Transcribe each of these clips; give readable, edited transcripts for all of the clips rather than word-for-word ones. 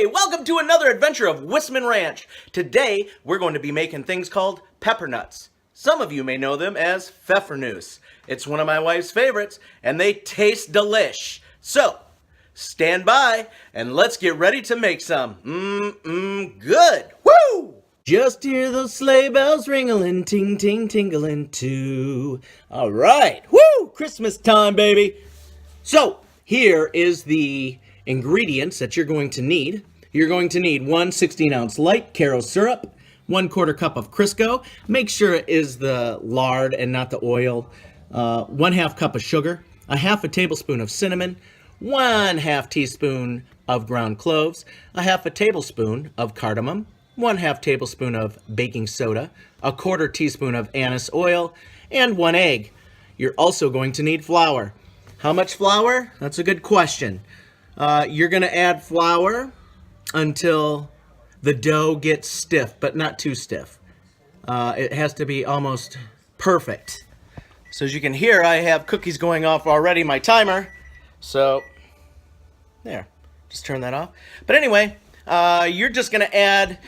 Hey, welcome to another adventure of Wisman Ranch. Today, we're going to be making things called peppernuts. Some of you may know them as Pfeffernusse. It's one of my wife's favorites, and they taste delish. So, stand by, and let's get ready to make some. Good. Woo! Just hear those sleigh bells ringling, ting, ting, tingling too. All right. Woo! Christmas time, baby. So, here is the ingredients that you're going to need. You're going to need 1 16-ounce light Caro syrup, 1/4 cup of Crisco. Make sure it is the lard and not the oil. 1/2 cup of sugar, a 1/2 tablespoon of cinnamon, 1/2 teaspoon of ground cloves, a 1/2 tablespoon of cardamom, 1/2 tablespoon of baking soda, a 1/4 teaspoon of anise oil, and 1 egg. You're also going to need flour. How much flour? That's a good question. You're going to add flour until the dough gets stiff, but not too stiff. It has to be almost perfect. So as you can hear, I have cookies going off already, my timer. So, there. Just turn that off. But anyway, you're just going to add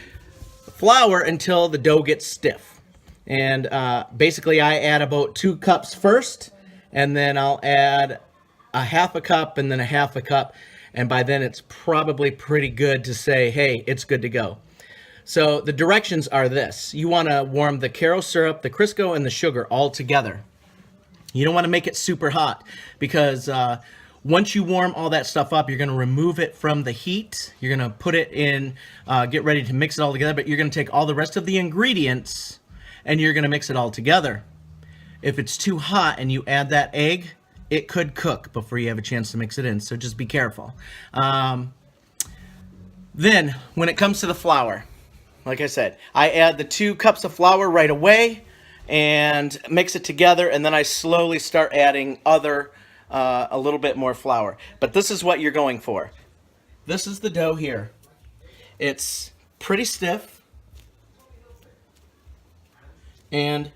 flour until the dough gets stiff. And basically, I add about 2 cups first, and then I'll add a 1/2 cup and then a 1/2 cup. And by then it's probably pretty good to say, hey, it's good to go. So the directions are this. You want to warm the Caro syrup, the Crisco, and the sugar all together. You don't want to make it super hot because once you warm all that stuff up, you're going to remove it from the heat. You're going to put it in, get ready to mix it all together, but you're going to take all the rest of the ingredients and you're going to mix it all together. If it's too hot and you add that egg, it could cook before you have a chance to mix it in, so just be careful. Then, when it comes to the flour, like I said, I add the 2 cups of flour right away and mix it together, and then I slowly start adding a little bit more flour. But this is what you're going for. This is the dough here. It's pretty stiff, and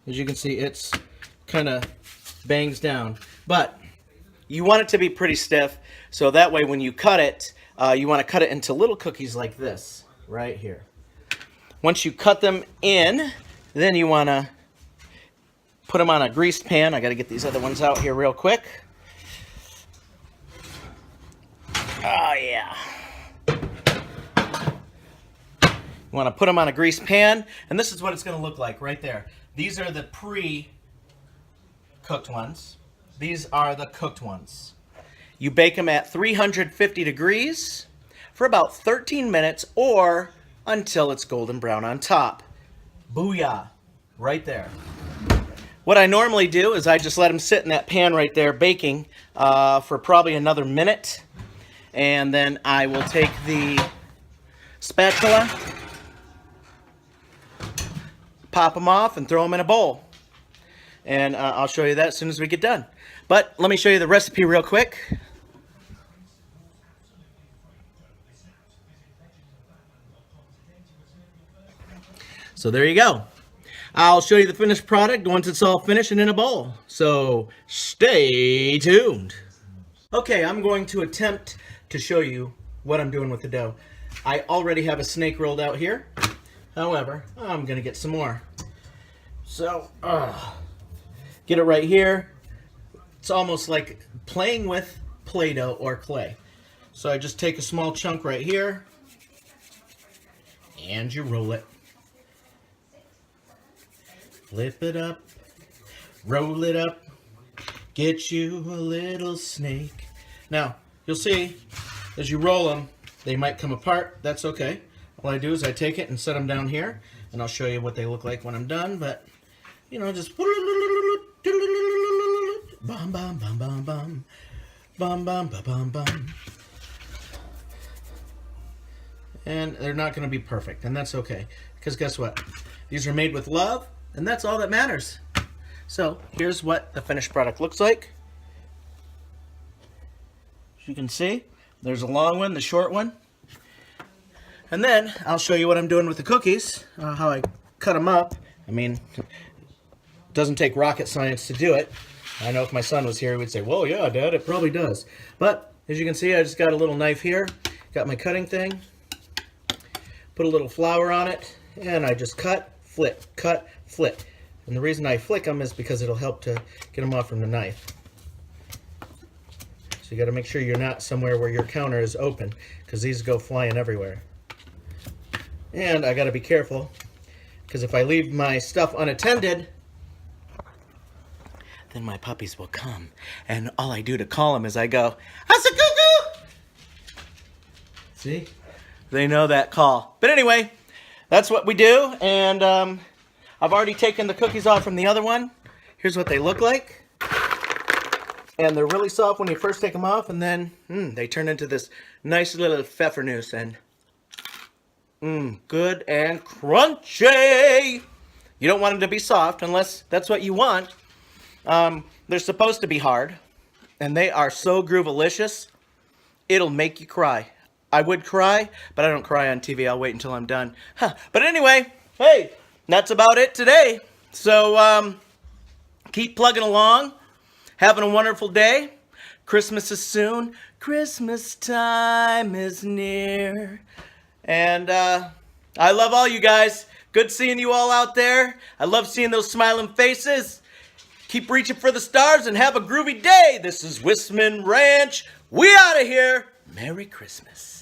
as you can see, it's kind of bangs down. But you want it to be pretty stiff, so that way when you cut it, you want to cut it into little cookies like this, right here. Once you cut them in, then you want to put them on a greased pan. I got to get these other ones out here real quick. Oh, yeah. You want to put them on a greased pan, and this is what it's going to look like right there. These are the pre-cooked ones. These are the cooked ones. You bake them at 350 degrees for about 13 minutes or until it's golden brown on top. Booyah. Right there. What I normally do is I just let them sit in that pan right there baking for probably another minute. And then I will take the spatula, pop them off, and throw them in a bowl. And I'll show you that as soon as we get done. But let me show you the recipe real quick. So there you go. I'll show you the finished product once it's all finished and in a bowl. So stay tuned. Okay, I'm going to attempt to show you what I'm doing with the dough. I already have a snake rolled out here. However, I'm going to get some more. So, get it right here. It's almost like playing with Play-Doh or clay. So I just take a small chunk right here, and you roll it. Flip it up, roll it up, get you a little snake. Now, you'll see, as you roll them, they might come apart. That's okay. All I do is I take it and set them down here, and I'll show you what they look like when I'm done, but, you know, just bum bum bum bum bum bum bum bum bum bum. And they're not going to be perfect, and that's okay, because guess what? These are made with love, and that's all that matters. So here's what the finished product looks like. As you can see, there's a long one, the short one. And then I'll show you what I'm doing with the cookies, how I cut them up. I mean, it doesn't take rocket science to do it. I know if my son was here, he would say, well, yeah, Dad, it probably does. But as you can see, I just got a little knife here, Got my cutting thing. Put a little flour on it, and I just cut, flick, cut, flick. And the reason I flick them is because it'll help to get them off from the knife. So you got to make sure you're not somewhere where your counter is open, because these go flying everywhere. And I got to be careful, because if I leave my stuff unattended, then my puppies will come. And all I do to call them is I go, "Asa-cuckoo!" See? They know that call. But anyway, that's what we do. And I've already taken the cookies off from the other one. Here's what they look like. And they're really soft when you first take them off. And then they turn into this nice little pfeffernusse. And good and crunchy. You don't want them to be soft unless that's what you want. They're supposed to be hard. And they are so groovalicious, it'll make you cry. I would cry, but I don't cry on TV. I'll wait until I'm done. But anyway, hey, that's about it today. So keep plugging along. Having a wonderful day. Christmas is soon. Christmas time is near. And I love all you guys. Good seeing you all out there. I love seeing those smiling faces. Keep reaching for the stars and have a groovy day. This is Wissman Ranch. We out of here. Merry Christmas.